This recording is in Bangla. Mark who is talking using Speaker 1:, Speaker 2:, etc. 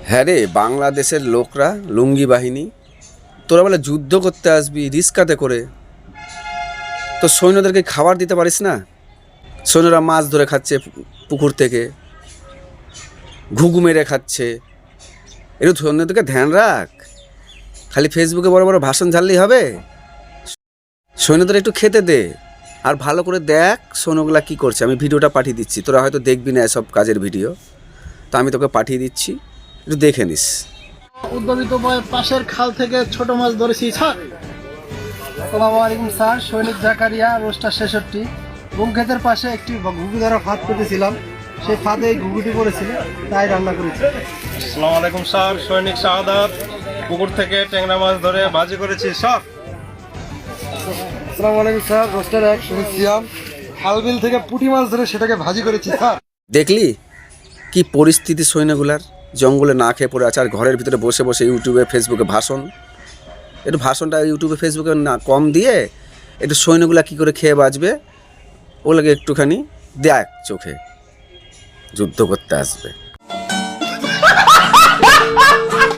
Speaker 1: হ্যাঁ রে, বাংলাদেশের লোকরা লুঙ্গি বাহিনী, তোরা বলে যুদ্ধ করতে আসবি রিস্কাতে করে, তো সৈন্যদেরকে খাবার দিতে পারিস না? সৈন্যরা মাছ ধরে খাচ্ছে পুকুর থেকে, ঘুঘু মেরে খাচ্ছে। একটু সৈন্যদেরকে ধ্যান রাখ। খালি ফেসবুকে বড় বড় ভাষণ ঝাললেই হবে? সৈন্যদের একটু খেতে দে, আর ভালো করে দেখ সৈন্যগুলা কী করছে। আমি ভিডিওটা পাঠিয়ে দিচ্ছি, তোরা হয়তো দেখবি না এসব কাজের ভিডিও, তো আমি তোকে পাঠিয়ে দিচ্ছি, একটু দেখে নিস।
Speaker 2: উদ্ভাবিত পাশের খাল থেকে ছোট মাছ ধরেছি স্যার। আসসালামু আলাইকুম স্যার। সৈনিক জাকারিয়া, রোস্টার 66। বুম ক্ষেতের পাশে একটি ঘুঘু ধরা ফাঁদ পেতেছিলাম, সেই ফাঁদে এই ঘুঘুটি পড়েছিল, তাই রান্না করেছি।
Speaker 3: আসসালামু আলাইকুম স্যার। সৈনিক শাহাদাত, পুকুর থেকে ট্যাংরা মাছ ধরে ভাজি করেছি স্যার।
Speaker 2: আসসালামু আলাইকুম স্যার। রোস্টার 1 শহীদ সিয়াম, খালবিল থেকে পুঁটি মাছ ধরে সেটাকে ভাজি করেছি স্যার।
Speaker 1: দেখলি কি পরিস্থিতি সৈন্যগুলার? জঙ্গলে না খেয়ে পড়ে আছে, আর ঘরের ভিতরে বসে বসে ইউটিউবে ফেসবুকে ভাষণ। একটু ভাষণটা ইউটিউবে ফেসবুকে না কম দিয়ে একটু সৈন্যগুলা কী করে খেয়ে বাঁচবে ওগুলোকে একটুখানি দেখ চোখে, যুদ্ধ করতে আসবে।